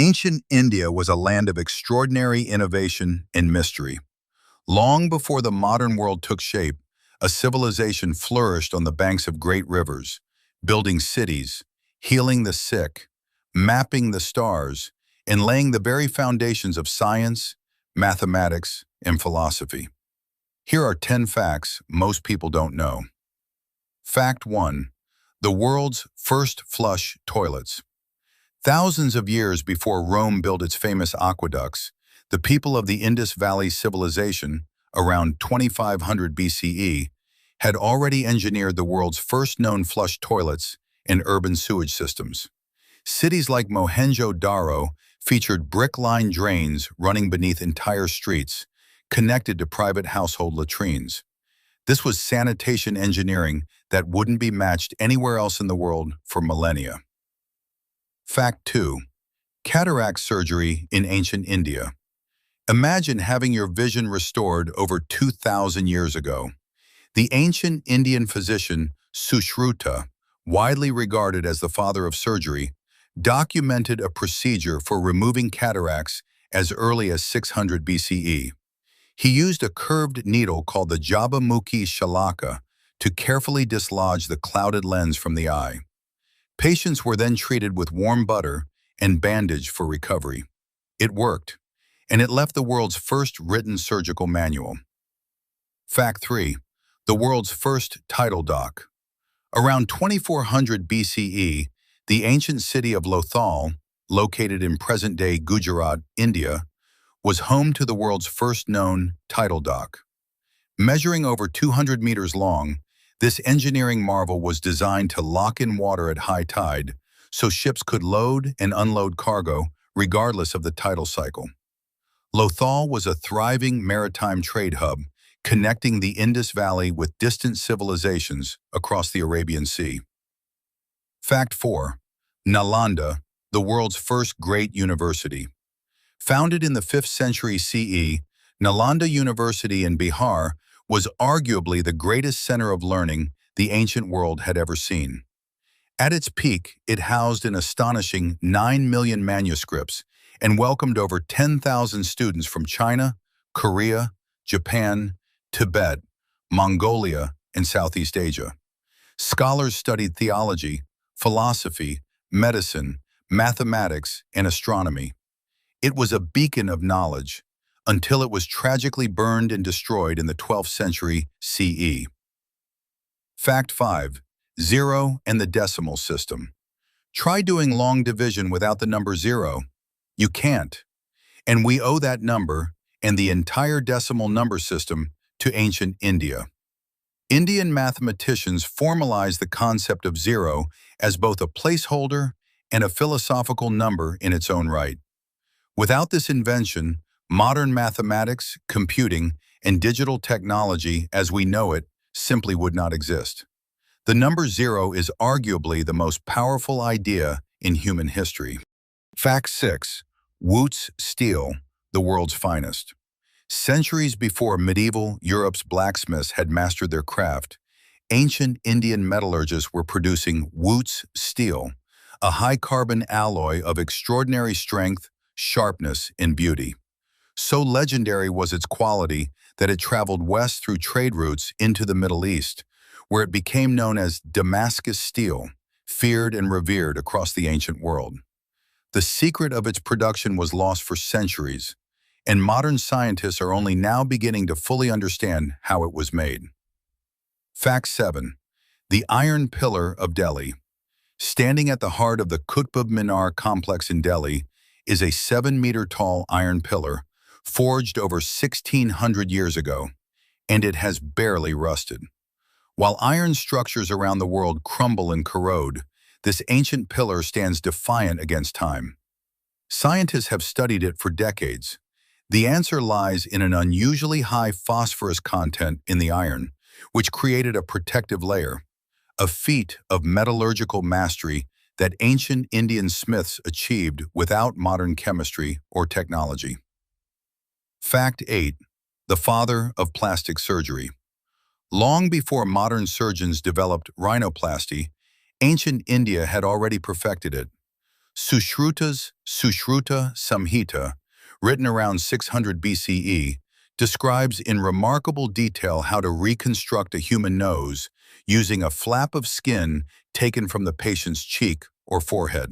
Ancient India was a land of extraordinary innovation and mystery. Long before the modern world took shape, a civilization flourished on the banks of great rivers, building cities, healing the sick, mapping the stars, and laying the very foundations of science, mathematics, and philosophy. Here are 10 facts most people don't know. Fact 1. The world's first flush toilets. Thousands of years before Rome built its famous aqueducts, the people of the Indus Valley Civilization, around 2500 BCE, had already engineered the world's first known flush toilets and urban sewage systems. Cities like Mohenjo-Daro featured brick-lined drains running beneath entire streets, connected to private household latrines. This was sanitation engineering that wouldn't be matched anywhere else in the world for millennia. Fact 2. Cataract surgery in ancient India. Imagine having your vision restored over 2,000 years ago. The ancient Indian physician Sushruta, widely regarded as the father of surgery, documented a procedure for removing cataracts as early as 600 BCE. He used a curved needle called the Jabamukhi Shalaka to carefully dislodge the clouded lens from the eye. Patients were then treated with warm butter and bandage for recovery. It worked, and it left the world's first written surgical manual. Fact 3. The world's first tidal dock. Around 2400 BCE, the ancient city of Lothal, located in present-day Gujarat, India, was home to the world's first known tidal dock. Measuring over 200 meters long, this engineering marvel was designed to lock in water at high tide so ships could load and unload cargo regardless of the tidal cycle. Lothal was a thriving maritime trade hub connecting the Indus Valley with distant civilizations across the Arabian Sea. Fact 4. Nalanda, the world's first great university. Founded in the 5th century CE, Nalanda University in Bihar was arguably the greatest center of learning the ancient world had ever seen. At its peak, it housed an astonishing 9 million manuscripts and welcomed over 10,000 students from China, Korea, Japan, Tibet, Mongolia, and Southeast Asia. Scholars studied theology, philosophy, medicine, mathematics, and astronomy. It was a beacon of knowledge, until it was tragically burned and destroyed in the 12th century CE. Fact 5. Zero and the decimal system. Try doing long division without the number 0. You can't. And we owe that number and the entire decimal number system to ancient India. Indian mathematicians formalized the concept of 0 as both a placeholder and a philosophical number in its own right. Without this invention, modern mathematics, computing, and digital technology as we know it simply would not exist. The number 0 is arguably the most powerful idea in human history. Fact 6. Wootz steel, the world's finest. Centuries before medieval Europe's blacksmiths had mastered their craft, ancient Indian metallurgists were producing Wootz steel, a high-carbon alloy of extraordinary strength, sharpness, and beauty. So legendary was its quality that it traveled west through trade routes into the Middle East, where it became known as Damascus steel, feared and revered across the ancient world. The secret of its production was lost for centuries, and modern scientists are only now beginning to fully understand how it was made. Fact 7. The Iron Pillar of Delhi. Standing at the heart of the Qutb Minar complex in Delhi is a 7-meter-tall iron pillar forged over 1,600 years ago, and it has barely rusted. While iron structures around the world crumble and corrode, this ancient pillar stands defiant against time. Scientists have studied it for decades. The answer lies in an unusually high phosphorus content in the iron, which created a protective layer, a feat of metallurgical mastery that ancient Indian smiths achieved without modern chemistry or technology. Fact 8. The father of plastic surgery. Long before modern surgeons developed rhinoplasty, ancient India had already perfected it. Sushruta Samhita, written around 600 BCE, describes in remarkable detail how to reconstruct a human nose using a flap of skin taken from the patient's cheek or forehead.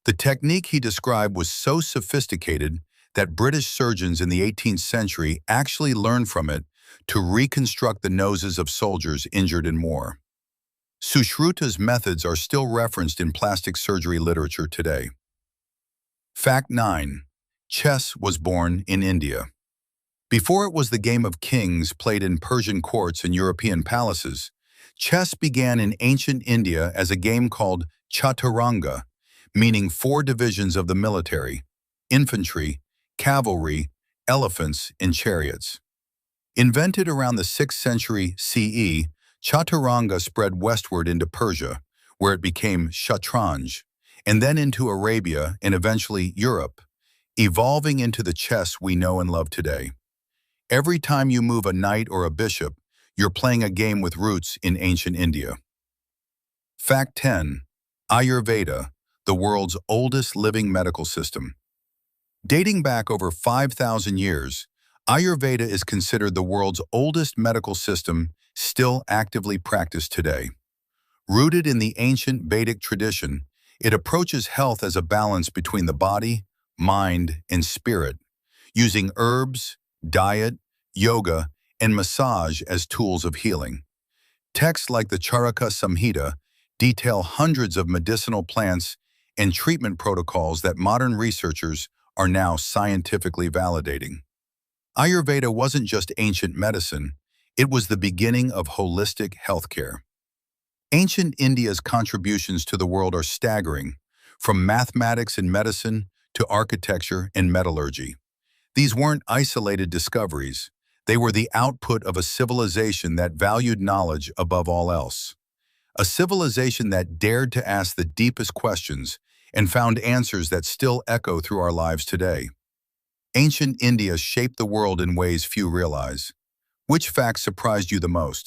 The technique he described was so sophisticated that British surgeons in the 18th century actually learned from it to reconstruct the noses of soldiers injured in war. Sushruta's methods are still referenced in plastic surgery literature today. Fact 9. Chess was born in India. Before it was the game of kings played in Persian courts and European palaces, chess began in ancient India as a game called chaturanga, meaning 4 divisions of the military: infantry, cavalry, elephants, and chariots. Invented around the 6th century CE, chaturanga spread westward into Persia, where it became shatranj, and then into Arabia and eventually Europe, evolving into the chess we know and love today. Every time you move a knight or a bishop, you're playing a game with roots in ancient India. Fact 10. Ayurveda, the world's oldest living medical system. Dating back over 5,000 years, Ayurveda is considered the world's oldest medical system still actively practiced today. Rooted in the ancient Vedic tradition, it approaches health as a balance between the body, mind, and spirit, using herbs, diet, yoga, and massage as tools of healing. Texts like the Charaka Samhita detail hundreds of medicinal plants and treatment protocols that modern researchers are now scientifically validating. Ayurveda wasn't just ancient medicine, it was the beginning of holistic healthcare. Ancient India's contributions to the world are staggering, from mathematics and medicine to architecture and metallurgy. These weren't isolated discoveries. They were the output of a civilization that valued knowledge above all else. A civilization that dared to ask the deepest questions and found answers that still echo through our lives today. Ancient India shaped the world in ways few realize. Which fact surprised you the most?